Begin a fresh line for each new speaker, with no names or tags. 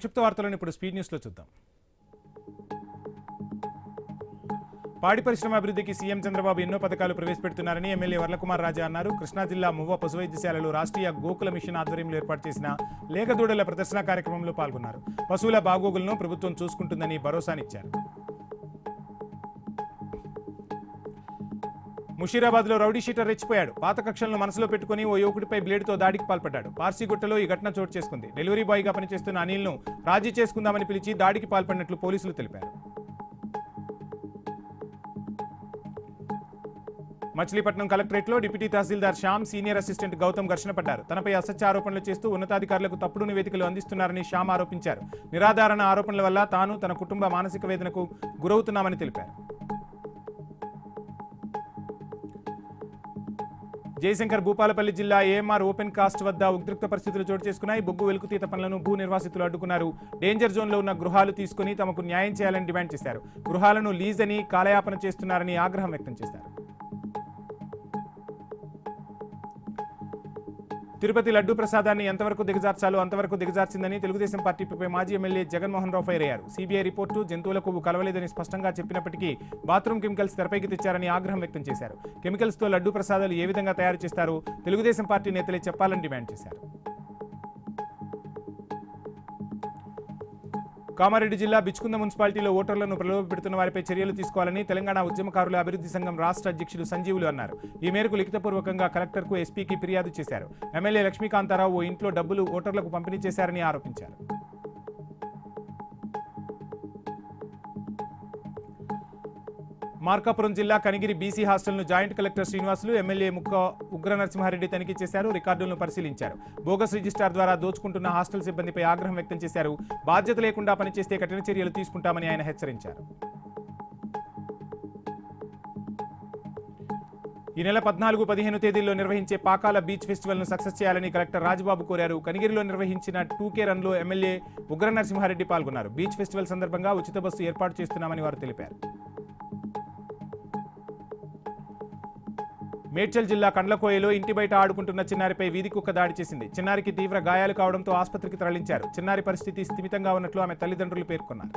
సంక్షిప్త వార్తలను ఇప్పుడు స్పీడ్ న్యూస్లో చూద్దాం. పాడి పరిశ్రమ అభివృద్ధికి సీఎం చంద్రబాబు ఎన్నో పథకాలు ప్రవేశపెడుతున్నారని ఎమ్మెల్యే వర్లకుమార్ రాజా అన్నారు. కృష్ణా జిల్లా మువ్వ పశు వైద్యశాలలో రాష్ట్రీయ గోకుల మిషన్ ఆధ్వర్యంలో ఏర్పాటు చేసిన లేగదూడల ప్రదర్శన కార్యక్రమంలో పాల్గొన్నారు. పశువుల బాగోగులను ప్రభుత్వం చూసుకుంటుందని భరోసానిచ్చారు. ముషీరాబాద్లో రౌడీ షీటర్ రెచ్చిపోయాడు. పాత కక్షలను మనసులో పెట్టుకుని ఓ యువకుడిపై బ్లేడ్తో దాడికి పాల్పడ్డాడు. పార్సీగుట్టలో ఈ ఘటన చోటు చేసుకుంది. డెలివరీ బాయ్గా పనిచేస్తున్న అనిల్ను రాజీ చేసుకుందామని పిలిచి దాడికి పాల్పడినట్లు పోలీసులు తెలిపారు. మచిలీపట్నం కలెక్టరేట్లో డిప్యూటీ తహసీల్దార్ శ్యామ్, సీనియర్ అసిస్టెంట్ గౌతమ్ ఘర్షణ పడ్డారు. తనపై అసత్య ఆరోపణలు చేస్తూ ఉన్నతాధికారులకు తప్పుడు నివేదికలు అందిస్తున్నారని శ్యామ్ ఆరోపించారు. నిరాధారణ ఆరోపణల వల్ల తాను, తన కుటుంబ మానసిక వేదనకు గురవుతున్నామని తెలిపారు. జయశంకర్ భూపాలపల్లి జిల్లా ఏఎంఆర్ ఓపెన్ కాస్ట్ వద్ద ఉద్రిక్త పరిస్థితులు చోటు చేసుకున్నాయి. బొగ్గు వెలుకుతీత పనులను భూ నిర్వాసితులు అడ్డుకున్నారు. డేంజర్ జోన్లో ఉన్న గృహాలు తీసుకుని తమకు న్యాయం చేయాలని డిమాండ్ చేశారు. గృహాలను లీజ్ అని కాలయాపన చేస్తున్నారని ఆగ్రహం వ్యక్తం చేశారు. తిరుపతి లడ్డూ ప్రసాదాన్ని ఎంతవరకు దిగజార్చాలో అంతవరకు దిగజార్చిందని తెలుగుదేశం పార్టీపై మాజీ ఎమ్మెల్యే జగన్మోహన్ రావు ఫైర్ అయ్యారు. సీబీఐ రిపోర్టు జంతువుల కొవ్వు కలవలేదని స్పష్టంగా చెప్పినప్పటికీ బాత్రూమ్ కెమికల్స్ తెరపైకి తెచ్చారని ఆగ్రహం వ్యక్తం చేశారు. కెమికల్స్తో లడ్డూ ప్రసాదాలు ఏ విధంగా తయారు చేస్తారో తెలుగుదేశం పార్టీ నేతలే చెప్పాలని డిమాండ్ చేశారు. కామారెడ్డి జిల్లా బిచ్కుంద మున్సిపాలిటీలో ఓటర్లను ప్రలోభపెడుతున్న వారిపై చర్యలు తీసుకోవాలని తెలంగాణ ఉద్యమకారుల అభివృద్ధి సంఘం రాష్ట్ర అధ్యక్షుడు సంజీవులు అన్నారు. ఈ మేరకు లిఖితపూర్వకంగా కలెక్టర్కు, ఎస్పీకి ఫిర్యాదు చేశారు. ఎమ్మెల్యే లక్ష్మీకాంతారావు ఓ ఇంట్లో డబ్బులు ఓటర్లకు పంపిణీ చేశారని ఆరోపించారు. మార్కాపురం జిల్లా కనిగిరి బీసీ హాస్టల్ను జాయింట్ కలెక్టర్ శ్రీనివాసులు, ఎమ్మెల్యే ముక్క ఉగ్ర నరసింహారెడ్డి తనిఖీ చేశారు. రికార్డులను పరిశీలించారు. బోగస్ రిజిస్ట్రార్ ద్వారా దోచుకుంటున్న హాస్టల్ సిబ్బందిపై ఆగ్రహం వ్యక్తం చేశారు. బాధ్యత లేకుండా పనిచేస్తే కఠిన చర్యలు తీసుకుంటామని ఆయన హెచ్చరించారు. ఈ నెల 14, 15 తేదీల్లో నిర్వహించే పాకాల బీచ్ ఫెస్టివల్ను సక్సెస్ చేయాలని కలెక్టర్ రాజబాబు కోరారు. కనిగిరిలో నిర్వహించిన 2K రన్లో ఎమ్మెల్యే ఉగ్ర నరసింహారెడ్డి పాల్గొన్నారు. బీచ్ ఫెస్టివల్ సందర్భంగా ఉచిత బస్సు ఏర్పాటు చేస్తున్నామని వారు తెలిపారు. మేడ్చల్ జిల్లా కండ్లకోయలో ఇంటి బయట ఆడుకుంటున్న చిన్నారిపై వీధి కుక్క దాడి చేసింది. చిన్నారికి తీవ్ర గాయాలు కావడంతో ఆసుపత్రికి తరలించారు. చిన్నారి పరిస్థితి స్థిమితంగా ఉన్నట్లు ఆమె తల్లిదండ్రులు పేర్కొన్నారు.